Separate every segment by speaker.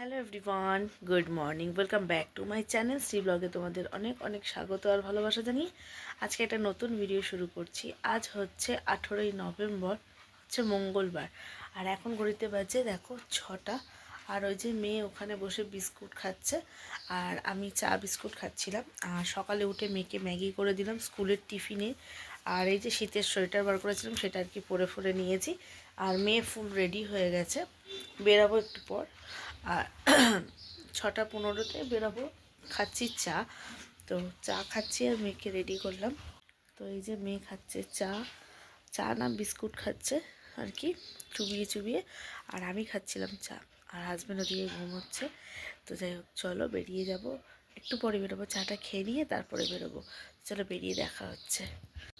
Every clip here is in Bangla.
Speaker 1: Hello everyone, good morning, welcome back to my channel Shri ব্লগে। তোমাদের অনেক অনেক স্বাগত আর ভালোবাসা জানিয়ে আজকে একটা নতুন ভিডিও শুরু করছি। আজ হচ্ছে 18ই নভেম্বর, হচ্ছে মঙ্গলবার। আর এখন ঘড়িতে বাজে দেখো 6টা। আর ওই যে মেয়ে ওখানে বসে বিস্কুট খাচ্ছে আর আমি চা বিস্কুট খাচ্ছিলাম। আর সকালে উঠে মেয়েকে ম্যাগি করে দিলাম স্কুলের টিফিনে। আর এই যে শীতের সোয়েটার বার করেছিলাম সেটা আর কি পরে নিয়েছি। আর মেয়ে ফুল রেডি হয়ে গেছে, বেরাবো একটু পর। আর 6:15-তে বেরোবো। খাচ্ছি চা, তো চা খাচ্ছি আর মেয়েকে রেডি করলাম। তো এই যে মেয়ে খাচ্ছে চা না বিস্কুট খাচ্ছে আর কি, চুবিয়ে। আর আমি খাচ্ছিলাম চা, আর হাজব্যান্ড ওদিকে ঘুমোচ্ছে। তো যাই হোক, চলো বেরিয়ে যাব, একটু পরে বেরোবো। চাটা খেয়ে নিয়ে তারপরে বেরোবো। চলো বেরিয়ে দেখা হচ্ছে।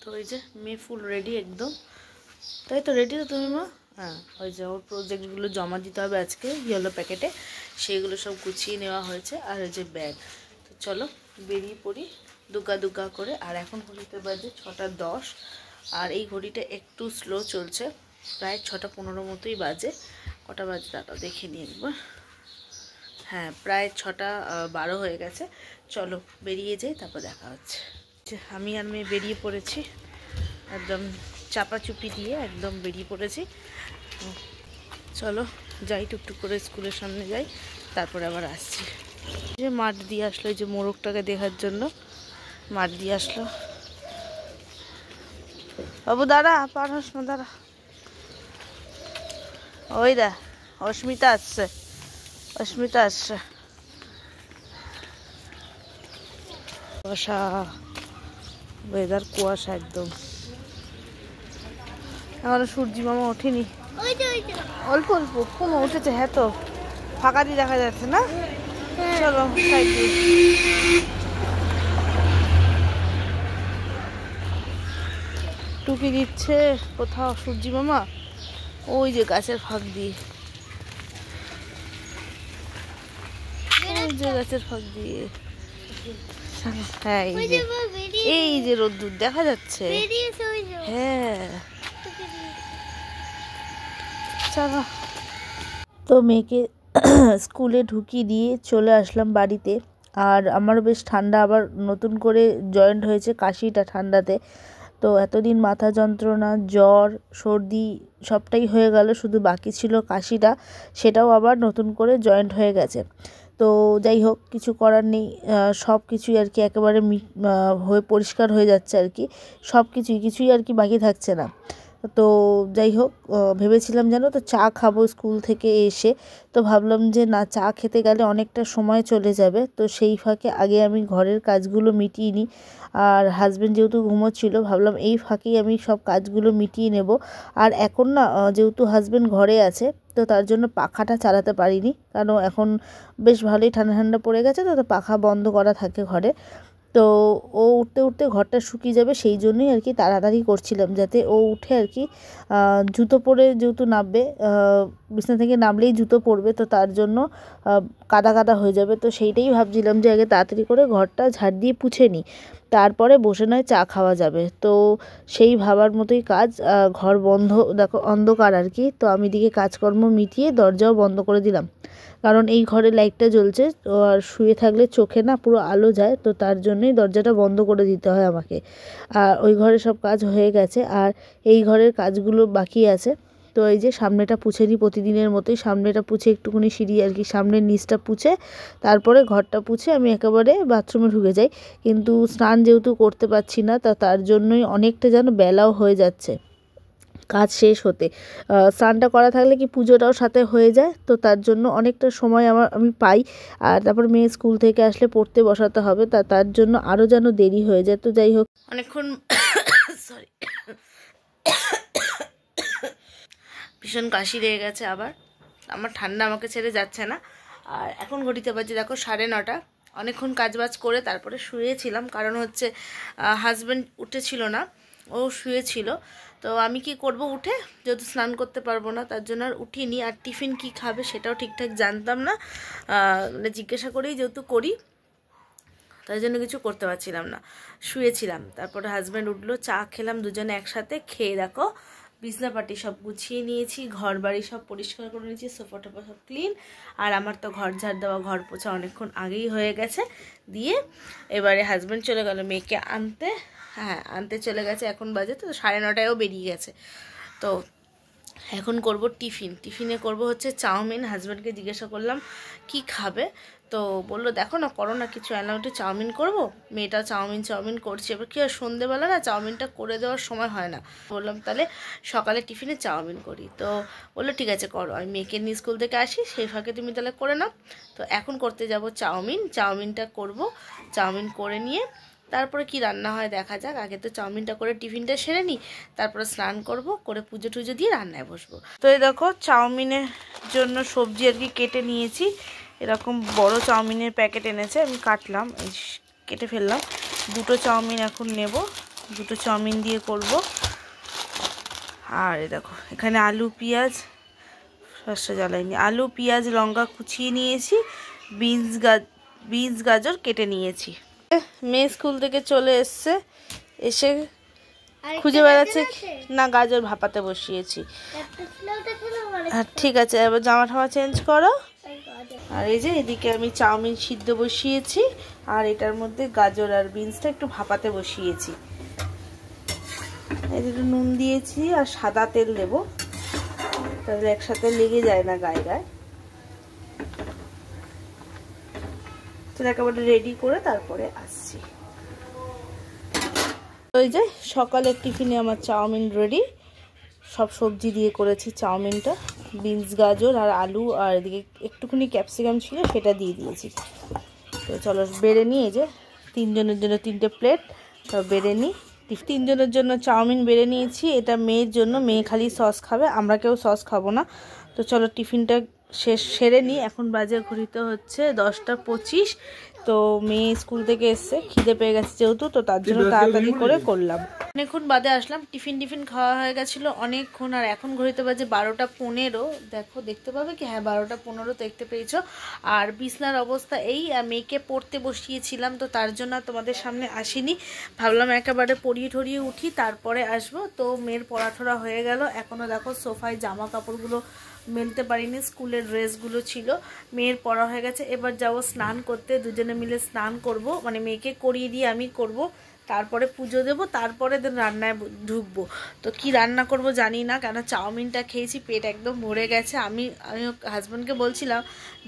Speaker 1: তো এই যে মেয়ে ফুল রেডি একদম। তাই তো, রেডি তো তুমি মা? হ্যাঁ, ওই যে ওর প্রজেক্টগুলো জমা দিতে হবে আজকে ইয়েলো প্যাকেটে, সেইগুলো সব গুছিয়ে নেওয়া হয়েছে। আর ওই যে ব্যাগ। তো চলো বেরিয়ে পড়ি দুগা করে। আর এখন ঘড়িতে বাজে 6:10। আর এই ঘড়িটা একটু স্লো চলছে, প্রায় 6:15 মতোই বাজে। কটা বাজে দাঁড়াও দেখে নিয়ে একবার। হ্যাঁ, প্রায় 6:12 হয়ে গেছে। চলো বেরিয়ে যাই, তারপর দেখা হচ্ছে। আমি আর মেয়ে বেরিয়ে পড়েছি, একদম চাপাচুপি দিয়ে একদম বেরিয়ে পড়েছি। চলো যাই, টুকটুক করে স্কুলের সামনে যাই, তারপরে আবার আসছি। যে মাঠ দিয়ে আসলো, এই যে মোরগটাকে দেখার জন্য মাঠ দিয়ে আসলো। বাবু দাঁড়া, পার হস না, দাঁড়া। ওই দা অস্মিতা আসছে, কুয়াশা, ওয়েদার কুয়াশা একদম। এখনো সূর্যি মামা ওঠেনি, অল্প কোনো উঠেছে। হ্যাঁ, তো ফাঁকা দিয়ে দেখা যাচ্ছে না। চলো সাইড দিয়ে। টুকি দিচ্ছে কোথাও সূর্যি মামা, ওই যে গাছের ফাঁক দিয়ে, হ্যাঁ এই যে রোদ্দুর দেখা যাচ্ছে। হ্যাঁ চলো। তো মেয়েকে স্কুলে ঢুকিয়ে দিয়ে চলে আসলাম বাড়িতে। আর আমারও বেশ ঠান্ডা আবার নতুন করে জয়েন্ট হয়েছে, কাশিটা ঠান্ডাতে। তো এতদিন মাথা যন্ত্রণা, জ্বর, সর্দি সবটাই হয়ে গেল, শুধু বাকি ছিল কাশিটা, সেটাও আবার নতুন করে জয়েন্ট হয়ে গেছে। তো যাই হোক, কিছু করার নেই, সব কিছুই আর কি একেবারে হয়ে পরিষ্কার হয়ে যাচ্ছে আর কি, সব কিছুই আর কি বাকি থাকছে না। তো যাই হোক, ভেবেছিলাম জানো তো চা খাবো স্কুল থেকে এসে। তো ভাবলাম যে না, চা খেতে গেলে অনেকটা সময় চলে যাবে, তো সেই ফাঁকে আগে আমি ঘরের কাজগুলো মিটিয়ে নিই। আর হাজব্যান্ড যেহেতু ঘুমোচ্ছিল, ভাবলাম এই ফাঁকেই আমি সব কাজগুলো মিটিয়ে নেব। আর এখন না, যেহেতু হাজব্যান্ড ঘরে আছে, তো তার জন্য পাখাটা চালাতে পারিনি, কারণ এখন বেশ ভালোই ঠান্ডা পড়ে গেছে, তো পাখা বন্ধ করা থাকে ঘরে। তো ও উঠতে ঘরটা শুকিয়ে যাবে, সেই জন্যই আর কি তাড়াতাড়ি করছিলাম, যাতে ও উঠে আর কি জুতো পরে যেহেতু নামবে, বিছানা থেকে নামলেই জুতো পরবে, তো তার জন্য কাদা হয়ে যাবে। তো সেইটাই ভাবছিলাম যে আগে তাড়াতাড়ি করে ঘরটা ঝাড় দিয়ে পুছে নিই, তারপরে বসে নয় চা খাওয়া যাবে। তো সেই ভাবার মতোই কাজ। ঘর বন্ধ, দেখো অন্ধকার আর কি। তো আমি দিকে কাজকর্ম মিটিয়ে দরজাও বন্ধ করে দিলাম, কারণ এই ঘরে লাইটটা জ্বলছে, আর শুয়ে থাকলে চোখে না পুরো আলো যায়, তো তার জন্যই দরজাটা বন্ধ করে দিতে হয় আমাকে। আর ওই ঘরে সব কাজ হয়ে গেছে, আর এই ঘরের কাজগুলো বাকি আছে। তো এই যে সামনেটা পুছে নিই, প্রতিদিনের মতোই সামনেটা পুছে, একটুখানি সিঁড়ি আর কি, সামনের নিচটা পুছে, তারপরে ঘরটা পুছে আমি একেবারে বাথরুমে ঢুকে যাই। কিন্তু স্নান যেহেতু করতে পারছি না, তার জন্যই অনেকটা যেন বেলাও হয়ে যাচ্ছে কাজ শেষ হতে। স্নানটা করা থাকলে কি পুজোটাও সাথে হয়ে যায়, তো তার জন্য অনেকটা সময় আমি পাই। আর তারপর মেয়ে স্কুল থেকে আসলে পড়তে বসাতে হবে, তার জন্য আরও যেন দেরি হয়ে যায়। তো যাই হোক, অনেকক্ষণ সরি, ভীষণ কাশি লেগে গেছে আবার, আমার ঠান্ডা আমাকে ছেড়ে যাচ্ছে না। আর এখন ঘড়িতে বাজে দেখো 9:30। অনেকক্ষণ কাজবাজ করে তারপরে শুয়েছিলাম, কারণ হচ্ছে হাজব্যান্ড উঠেছিল না, ও শুয়েছিল। তো আমি কি করব উঠে, যেহেতু স্নান করতে পারবো না, তার জন্য আর উঠিনি। আর টিফিন কি খাবে সেটাও ঠিকঠাক জানতাম না, মানে জিজ্ঞাসা করেই যেহেতু করি, তাই জন্য কিছু করতে পারছিলাম না, শুয়েছিলাম। তারপরে হাজব্যান্ড উঠলো, চা খেলাম দুজনে একসাথে, খেয়ে দেখো বিছনাপাটি সব গুছিয়ে নিয়েছি, ঘর বাড়ি সব পরিষ্কার করে নিয়েছি, সোফা টোফা সব ক্লিন। আর আমার তো ঘর ঝাড় দেওয়া, ঘর পোছা অনেকক্ষণ আগেই হয়ে গেছে। দিয়ে এবারে হাজব্যান্ড চলে গেল মেয়েকে আনতে। হ্যাঁ, আনতে চলে গেছে, এখন বাজে তো 9:30ও বেরিয়ে গেছে। তো এখন করব টিফিনে করব হচ্ছে চাউমিন। হাজব্যান্ডকে জিজ্ঞাসা করলাম কি খাবে, তো বললো দেখো না, করো না কিছু, আনলাম একটু চাউমিন করবো। মেয়েটা চাউমিন করছে। এবার কি আর সন্ধেবেলা না চাউমিনটা করে দেওয়ার সময় হয় না, বললাম তাহলে সকালে টিফিনে চাউমিন করি। তো বললো ঠিক আছে করো, আমি মেয়েকে নিয়ে স্কুল থেকে আসি, সেই ফাঁকে তুমি তাহলে করে নাও। তো এখন করতে যাব চাউমিনটা করব। চাউমিন করে নিয়ে তারপরে কি রান্না হয় দেখা যাক। আগে তো চাউমিনটা করে টিফিনটা সেরে নিই, তারপরে স্নান করব, করে পুজো টুজো দিয়ে রান্নায় বসবো। তো এই দেখো চাউমিনের জন্য সবজি আর কি কেটে নিয়েছি। এরকম বড় চাউমিনের প্যাকেট এনেছে, আমি কাটলাম, কেটে ফেললাম। 2টো চাউমিন এখন নেব, 2টো চাউমিন দিয়ে করব। আর এই দেখো এখানে আলু পেঁয়াজ, সর্ষে জ্বালাইনি, আলু পেঁয়াজ লঙ্কা কুচিয়ে নিয়েছি, বিনস গাজর কেটে নিয়েছি। মেয়ে স্কুল থেকে চলে এসছে, এসে খুঁজে বেড়াচ্ছে। না, গাজর ভাপাতে বসিয়েছি। ঠিক আছে, এবার জামা ঠামা চেঞ্জ করো। আর এই যে এদিকে আমি চাউমিন সিদ্ধ বসিয়েছি, আর এটার মধ্যে গাজর আর বিনসটা একটু ভাপাতে বসিয়েছি। একটু নুন দিয়েছি আর সাদা তেল দেব, তাহলে একসাথে লেগে যায় না গায়ে গায়ে। তো একেবারে রেডি করে তারপরে আসছি। ওই যে সকালের টিফিনে আমার চাউমিন রেডি, সব সবজি দিয়ে করেছি চাউমিনটা, বিনস গাজর আর আলু, আর এদিকে একটুখানি ক্যাপসিকাম ছিল সেটা দিয়ে দিয়েছি। তো চলো বেড়ে নিয়ে, যে 3 জনের জন্য 3টে প্লেট সব বেড়ে নিই। 3 জনের জন্য চাউমিন বেড়ে নিয়েছি। এটা মেয়ের জন্য, মেয়ে খালি সস খাবে, আমরা কেউ সস খাবো না। তো চলো টিফিনটা সেরে নিই। এখন বাজে ঘড়িতে হচ্ছে 10টা 25। তো মেয়ে স্কুল থেকে এসছে, খিদে পেয়ে গেছে যেহেতু, তো তার জন্য তাড়াতাড়ি করে করলাম। অনেকক্ষণ বাদে আসলাম, টিফিন খাওয়া হয়ে গেছিলো অনেকক্ষণ। আর এখন ঘড়িতে বাজে 12টা 15। দেখো দেখতে পাবে কি, হ্যাঁ 12টা 15 দেখতে পেয়েছো। আর বিছনার অবস্থা এই, মেয়েকে পড়তে বসিয়েছিলাম, তো তার জন্য তোমাদের সামনে আসিনি। ভাবলাম একেবারে পরিয়ে ঠরিয়ে উঠি তারপরে আসবো। তো মেয়ের পড়াঠরা হয়ে গেল। এখনও দেখো সোফায় জামা কাপড়গুলো মেলতে পারিনি, স্কুলের ড্রেসগুলো ছিল। মেয়ের পড়া হয়ে গেছে, এবার যাবো স্নান করতে, দুজনে মিলে স্নান করব, মানে মেয়েকে করিয়ে দিয়ে আমি করব, তারপরে পুজো দেব, তারপরে রান্নায় ঢুকবো। তো কি রান্না করব জানি না, কেন চাউমিনটা খেয়েছি, পেট একদম ভরে গেছে। আমি হাজব্যান্ডকে বলছিলাম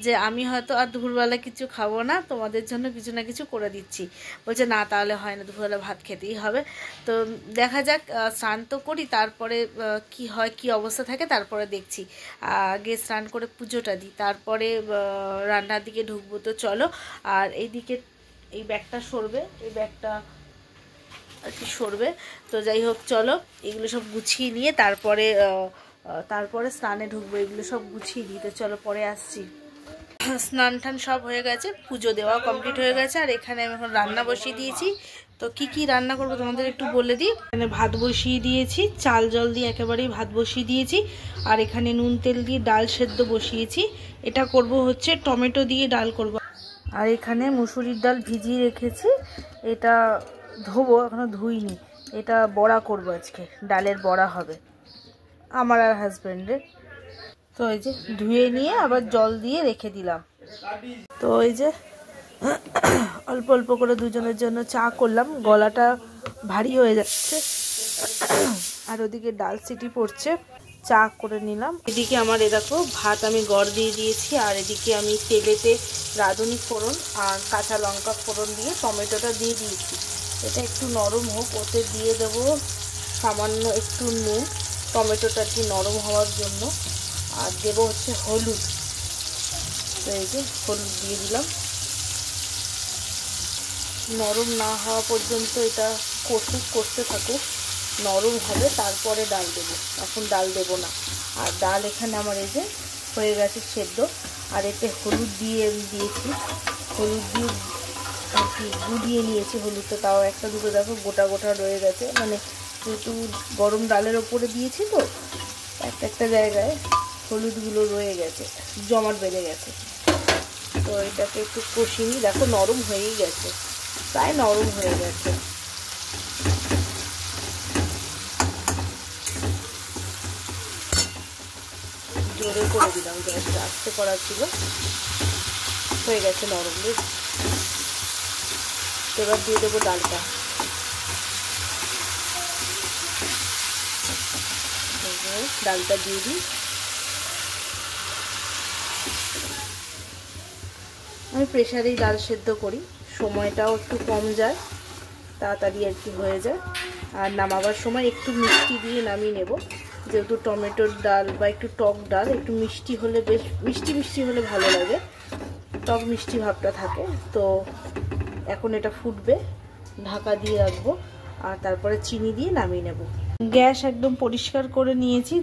Speaker 1: যে আমি হয়তো আর দুপুরবেলা কিছু খাবো না, তোমাদের জন্য কিছু না কিছু করে দিচ্ছি। বলছে না তাহলে হয় না, দুপুরবেলা ভাত খেতেই হবে। তো দেখা যাক, স্নান তো করি, তারপরে কি হয় কি অবস্থা থাকে তারপরে দেখছি। আগে স্নান করে পুজোটা দিই, তারপরে রান্নার দিকে ঢুকবো। তো চলো। আর এইদিকে এই ব্যাগটা সরবে, এই ব্যাগটা আর কি সরবে। তো যাই হোক চলো, এগুলো সব গুছিয়ে নিয়ে তারপরে স্নানে ঢুকবো। এগুলো সব গুছিয়ে নিই, তো চলো পরে আসছি। স্নান টান সব হয়ে গেছে, পুজো দেওয়া কমপ্লিট হয়ে গেছে। আর এখানে আমি এখন রান্না বসিয়ে দিয়েছি। তো কি রান্না করবো তোমাদের একটু বলে দিই। এখানে ভাত বসিয়ে দিয়েছি, চাল জল দিয়ে একেবারেই ভাত বসিয়ে দিয়েছি। আর এখানে নুন তেল দিয়ে ডাল সেদ্ধ বসিয়েছি। এটা করব হচ্ছে টমেটো দিয়ে ডাল করব। আর এখানে মুসুরির ডাল ভিজিয়ে রেখেছি, এটা ধোবো, এখনো ধুইনি। এটা বড়া করব, আজকে ডালের বড়া হবে আমার আর হাজব্যান্ডের। তো এই যে ধুয়ে নিয়ে আবার জল দিয়ে রেখে দিলাম। তো এই যে অল্প অল্প করে দুজনের জন্য চা করলাম, গলাটা ভারী হয়ে যাচ্ছে। আর ওদিকে ডাল সিটি পড়ছে, চা করে নিলাম। এদিকে আমার দেখো ভাত আমি গড় দিয়ে দিয়েছি, আর এদিকে আমি তেলেতে রাঁধুনি ফোড়ন আর কাঁচা লঙ্কা ফোড়ন দিয়ে টমেটোটা দিয়ে দিয়েছি। এটা একটু নরম হোক, ওতে দিয়ে দেবো সামান্য একটু নুন, টমেটোটা কি নরম হওয়ার জন্য। আর দেবো হচ্ছে হলুদ। তো এই যে হলুদ দিয়ে দিলাম। নরম না হওয়া পর্যন্ত এটা কষতে থাকুক, নরম হবে তারপরে ডাল দেবো, এখন ডাল দেবো না। আর ডাল এখানে আমার এই যে হয়ে গেছে সেদ্ধ। আর এতে হলুদ দিয়ে দিয়েছি, হলুদ দিয়ে আর কি গুলিয়ে নিয়েছি হলুদটা, তাও একটা দুটো দেখো গোটা গোটা রয়ে গেছে, মানে যেহেতু গরম ডালের ওপরে দিয়েছি তো একটা জায়গায় হলুদগুলো রয়ে গেছে, জমাট বেঁধে গেছে। তো এটাকে একটু কষিয়ে নিই, দেখো নরম হয়েই গেছে, প্রায় নরম হয়ে গেছে। জোরে করে দিলাম, গ্যাসটা আস্তে করা ছিল, হয়ে গেছে নরম। এবার দিয়ে দেবো ডালটা। ডালটা দিয়ে দিই। আমি প্রেসারেই ডাল সেদ্ধ করি, সময়টাও একটু কম যায়, তাড়াতাড়ি আর কি হয়ে যায়। আর নামাবার সময় একটু মিষ্টি দিয়ে নামিয়ে নেব, যেহেতু টমেটোর ডাল বা একটু টক ডাল, একটু মিষ্টি হলে বেশ মিষ্টি মিষ্টি হলে ভালো লাগে, টক মিষ্টি ভাবটা থাকে। তো এখন এটা ফুটবে, ঢাকা দিয়ে রাখবো, আর তারপরে চিনি দিয়ে নামিয়ে নেব। গ্যাস একদম পরিষ্কার করে নিয়েছি,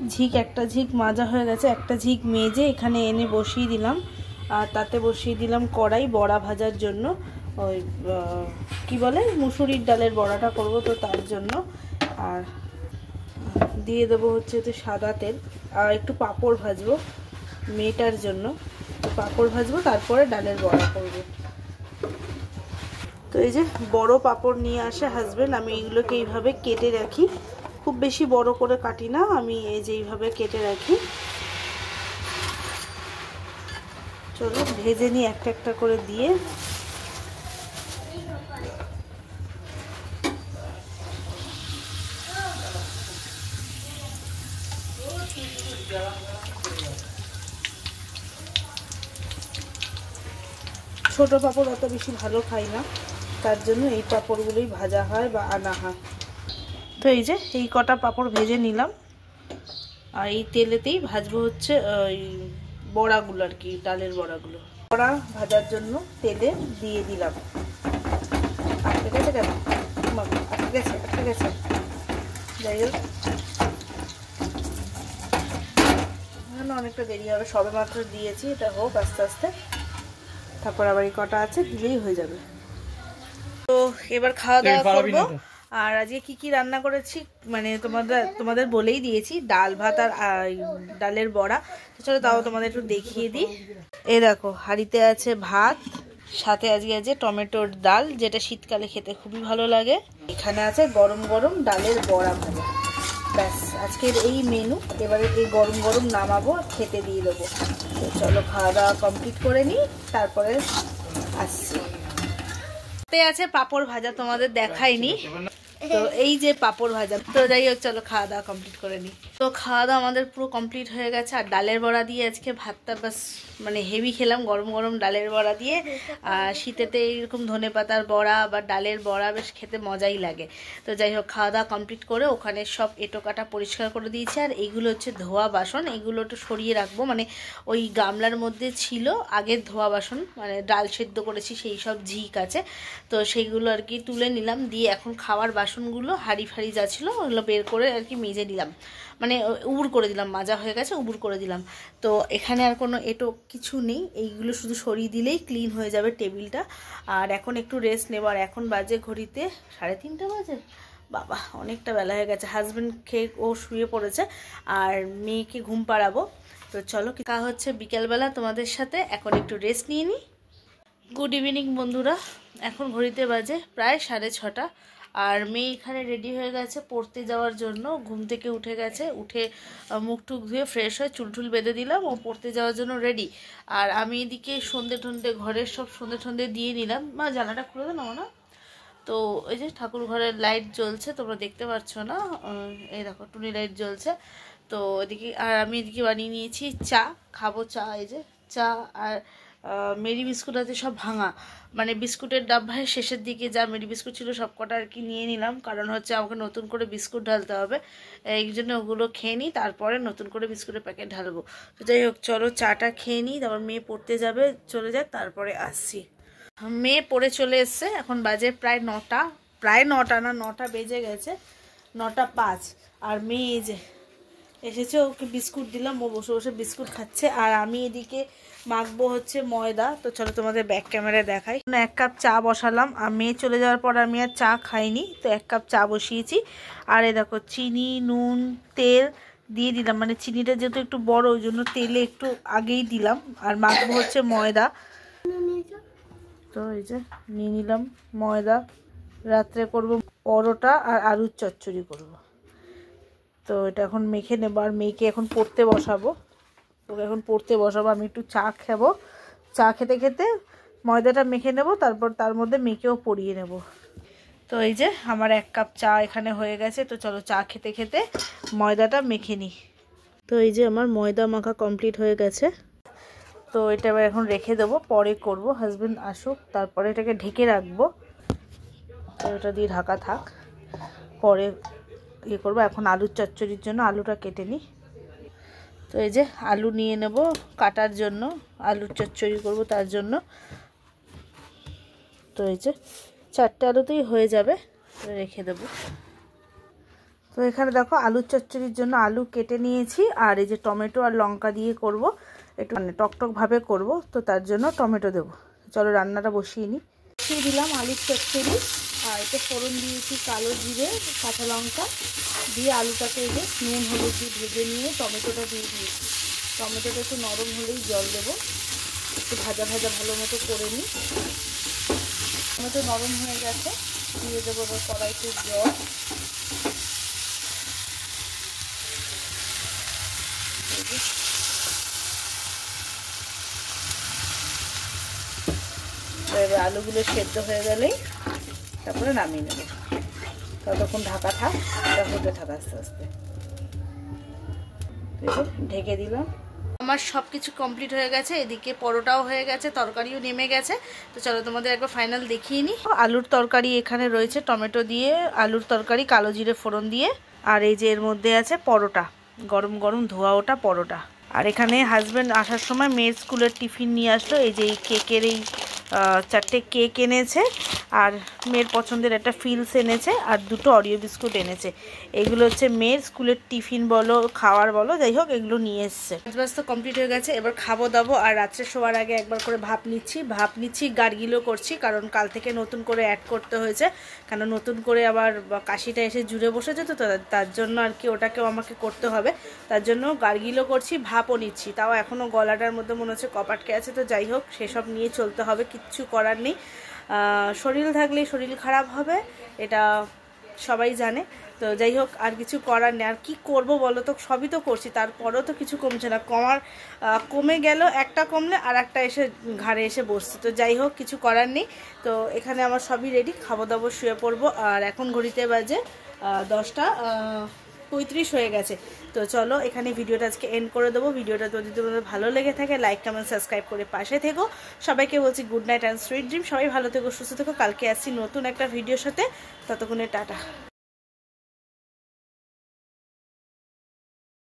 Speaker 1: একটা ঝিক মাজা হয়ে গেছে, একটা ঝিক মেজে এখানে এনে বসিয়ে দিলাম। আর তাতে বসিয়ে দিলাম কড়াই বড়া ভাজার জন্য, ওই কি বলে মুসুরির ডালের বড়াটা করব, তো তার জন্য। আর দিয়ে দেবো হচ্ছে তো সাদা তেল, আর একটু পাঁপড় ভাজবো মেয়েটার জন্য, পাঁপড় ভাজবো, তারপরে ডালের বড়া করব। তো এই যে বড় পাঁপড় নিয়ে আসে হাজবেন্ড, আমি এগুলোকে এইভাবে কেটে রাখি, খুব বেশি বড় করে কাটি না, আমি এই যে এইভাবে কেটে রাখি। চলো ভেজে নিই একটা একটা করে দিয়ে। ছোট পাঁপড় অত বেশি ভালো খাই না, তার জন্য এই পাঁপড়গুলোই ভাজা হয় বা আনা হয়। তো এই যে এই কটা পাঁপড় ভেজে নিলাম, আর এই তেলেতেই ভাজবো হচ্ছে ওই বড়াগুলো আর কি, ডালের বড়াগুলো। বড়া ভাজার জন্য তেলে দিয়ে দিলাম। আটকে গেছে কেন? আটকে গেছে, আটকে গেছে। যাই হোক, অনেকটা দেরি হবে, সবে মাত্র দিয়েছি, এটা হোক আস্তে আস্তে, তারপর আবার এই কটা আছে, দিলেই হয়ে যাবে। তো এবার খাওয়া দাওয়া করবো। আর আজকে কি কি রান্না করেছি মানে তোমাদের বলেই দিয়েছি, ডাল ভাত আর ডালের বড়া। চলো তাও তোমাদের একটু দেখিয়ে দিই। এই দেখো হাঁড়িতে আছে ভাত, সাথে আজকে আছে টমেটোর ডাল, যেটা শীতকালে খেতে খুবই ভালো লাগে। এখানে আছে গরম গরম ডালের বড়া ভাজা। ব্যাস আজকের এই মেনু। এবারে এই গরম গরম নামাবো, খেতে দিয়ে দেবো। তো চলো খাওয়া দাওয়া কমপ্লিট করে নিই, তারপরে আসছি। আছে পাঁপড় ভাজা, তোমাদের দেখাইনি, তো এই যে পাঁপড় ভাজা। তো যাই হোক চলো খাওয়া দাওয়া কমপ্লিট করে নিই। তো খাওয়া দাওয়া আমাদের পুরো কমপ্লিট হয়ে গেছে, আর ডালের বড়া দিয়ে আজকে ভাতটা বাস মানে হেভি খেলাম, গরম গরম ডালের বড়া দিয়ে। আর শীতেতে এইরকম ধনেপাতার বড়া বা ডালের বড়া বেশ খেতে মজাই লাগে। তো যাই হোক খাওয়া দাওয়া কমপ্লিট করে ওখানে সব এঁটো কাটা পরিষ্কার করে দিয়েছি। আর এইগুলো হচ্ছে ধোয়া বাসন, এইগুলো একটু সরিয়ে রাখবো, মানে ওই গামলার মধ্যে ছিল আগের ধোয়া বাসন, মানে ডাল সেদ্ধ করেছি সেই সব ঝিক আছে, তো সেইগুলো আর কি তুলে নিলাম। দিয়ে এখন খাওয়ার বাসনগুলো হাঁড়ি ফাড়ি যা ছিল ওগুলো বের করে আর কি মেজে নিলাম, মানে উবুর করে দিলাম, মাজা হয়ে গেছে উবুর করে দিলাম। তো এখানে আর কোনো এটো কিছু নেই, এইগুলো শুধু সরিয়ে দিলেই ক্লিন হয়ে যাবে টেবিলটা। আর এখন একটু রেস্ট নেব। আর এখন বাজে ঘড়িতে 3:30 বাজে, বাবা অনেকটা বেলা হয়ে গেছে। হাজব্যান্ড খেয়ে ও শুয়ে পড়েছে, আর মেয়েকে ঘুম পাড়াবো। তো চলো কা হচ্ছে বিকেলবেলা তোমাদের সাথে, এখন একটু রেস্ট নিয়ে নিই। গুড ইভিনিং বন্ধুরা, এখন ঘড়িতে বাজে প্রায় 6:30। আর মেয়ে এখানে রেডি হয়ে গেছে পড়তে যাওয়ার জন্য, ঘুম থেকে উঠে গেছে, উঠে মুখ টুক ধুয়ে ফ্রেশ হয়ে চুলটুল বেঁধে দিলাম, ও পড়তে যাওয়ার জন্য রেডি। আর আমি এদিকে সন্ধে ঠন্ধে ঘরের সব সন্ধে ঠন্ধে দিয়ে নিলাম। মা জানাটা খুলে দেন না। তো এই যে ঠাকুর ঘরের লাইট জ্বলছে, তোমরা দেখতে পাচ্ছ না, এই দেখো টুনি লাইট জ্বলছে। তো এদিকে আর আমি এদিকে বানিয়ে নিয়েছি চা, খাবো চা। এই যে চা আর মেরি বিস্কুট আছে সব ভাঙা, মানে বিস্কুটের ডাব্বায় শেষের দিকে যা মেরি বিস্কুট ছিল সব কটা আর কি নিয়ে নিলাম, কারণ হচ্ছে আমাকে নতুন করে বিস্কুট ঢালতে হবে, এই জন্য ওগুলো খেয়ে নিই, তারপরে নতুন করে বিস্কুটের প্যাকেট ঢালবো। তো যাই হোক চলো চাটা খেয়ে নিই, তারপর মেয়ে পড়তে যাবে, চলে যাক, তারপরে আসছি। মেয়ে পড়ে চলে এসছে, এখন বাজে প্রায় 9টা, প্রায় 9টা না 9টা বেজে গেছে, 9:05। আর মেয়ে এই যে এসেছে, ওকে বিস্কুট দিলাম, ও বসে বসে বিস্কুট খাচ্ছে। আর আমি এদিকে মাখবো হচ্ছে ময়দা। তো চলো তোমাদের ব্যাক ক্যামেরায় দেখাই। 1 কাপ চা বসালাম, আর মেয়ে চলে যাওয়ার পর আমি আর চা খাইনি, তো 1 কাপ চা বসিয়েছি। আর এই দেখো চিনি, নুন, তেল দিয়ে দিলাম, মানে চিনিটা যেহেতু একটু বড় ওই জন্য তেলে একটু আগেই দিলাম। আর মাখবো হচ্ছে ময়দা। তো এই যে নিয়ে নিলাম ময়দা, রাত্রে করব পরোটা আর আলুর চচ্চড়ি করব। তো এটা এখন মেখে নেব, আর মেয়েকে এখন পড়তে বসাবো। তোকে এখন পড়তে বসাবো, আমি একটু চা খাবো, চা খেতে খেতে ময়দাটা মেখে নেব, তারপর তার মধ্যে মেখেও পরিয়ে নেব। তো এই যে আমার 1 কাপ চা এখানে হয়ে গেছে। তো চলো চা খেতে খেতে ময়দাটা মেখে নিই। তো এই যে আমার ময়দা মাখা কমপ্লিট হয়ে গেছে। তো এটা এবার এখন রেখে দেবো, পরে করব, হাজব্যান্ড আসুক তারপরে এটাকে ঢেকে রাখবো। তো এটা দিয়ে ঢাকা থাক, পরে ইয়ে করবো। এখন আলুর চচ্চড়ির জন্য আলুটা কেটে নিই। তো এই যে আলু নিয়ে নেব কাটার জন্য, আলুর চচ্চড়ি করব তার জন্য। তো এই যে 4টে আলুতেই হয়ে যাবে, রেখে দেব। তো এখানে দেখো আলুর চচ্চড়ির জন্য আলু কেটে নিয়েছি, আর এই যে টমেটো আর লঙ্কা দিয়ে করব, একটু মানে টকটক ভাবে করব, তো তার জন্য টমেটো দেব। চলো রান্নাটা বসিয়ে নিই। দিয়ে দিলাম আলুর চচ্চড়ি, আর এতে ফোড়ন দিয়েছি কালো জিরে, কাঁচা লঙ্কা দিয়ে আলুটাকে এই যে নুন হলুদ দিয়ে ভেজে নিয়ে টমেটোটা দিয়ে দিয়েছি। টমেটোটা একটু নরম হলেই জল দেবো, একটু ভাজা ভাজা ভালো মতো করে নিই। টমেটো নরম হয়ে গেছে, দিয়ে দেবো এবার কড়াইতে জল। এবার আলুগুলো সেদ্ধ হয়ে গেলেই তারপরে নামিয়ে নেব। ততক্ষণ ঢাকা থাক, এটা হতে থাক আস্তে আস্তে। ঢেকে দিলাম। আমার সব কিছু কমপ্লিট হয়ে গেছে, এদিকে পরোটাও হয়ে গেছে, তরকারিও নেমে গেছে। তো চলো তোমাদের একবার ফাইনাল দেখিয়ে নিই। আলুর তরকারি এখানে রয়েছে, টমেটো দিয়ে আলুর তরকারি কালো জিরে ফোড়ন দিয়ে, আর এই যে এর মধ্যে আছে পরোটা, গরম গরম ধোয়া ওটা পরোটা। আর এখানে হাজব্যান্ড আসার সময় মেয়ের স্কুলের টিফিন নিয়ে আসলো, এই যে এই কেকের এই 4টে কেক এনেছে, আর মেয়ের পছন্দের একটা ফিলস এনেছে, আর 2টো অরিও বিস্কুট এনেছে। এগুলো হচ্ছে মেয়ের স্কুলের টিফিন বলো খাওয়ার বলো যাই হোক, এগুলো নিয়ে এসছে। কাজ তো কমপ্লিট হয়ে গেছে, এবার খাবো দাবো। আর রাত্রে শোয়ার আগে একবার করে ভাপ নিচ্ছি, গার্গিলও করছি, কারণ কাল থেকে নতুন করে অ্যাড করতে হয়েছে, কারণ নতুন করে আবার কাশিটা এসে জুড়ে বসেছে, তো তার জন্য আর কি ওটাকেও আমাকে করতে হবে। তার জন্য গার্গিলও করছি, ভাপও নিচ্ছি। তাও এখনও গলাটার মধ্যে মনে হচ্ছে কপাটকে আছে, তো যাই হোক সেসব নিয়ে চলতে হবে, কিচ্ছু করার নেই। শরীর থাকলেই শরীর খারাপ হবে, এটা সবাই জানে। তো যাই হোক আর কিছু করার নেই। আর কি করব বলো তো, সবই তো করছি, তারপরেও তো কিছু কমছে না। কমে গেল, একটা কমলে আর একটা এসে ঘাড়ে এসে বসছে। তো যাই হোক কিছু করার নেই। তো এখানে আমার সবই রেডি, খাবো দাবো শুয়ে পড়বো। আর এখন ঘড়িতে বাজে 10:35 হয়ে গেছে। তো চলো এখানে ভিডিওটা আজকে এন্ড করে দেবো। ভিডিওটা যদি তোমাদের ভালো লেগে থাকে লাইক কমেন্ট সাবস্ক্রাইব করে পাশে থেকো। সবাইকে বলছি good night and sweet dream. সবাই ভালো থেকো, সুস্থ থেকো। কালকে আসছি নতুন একটা ভিডিওর সাথে, ততক্ষণে টাটা।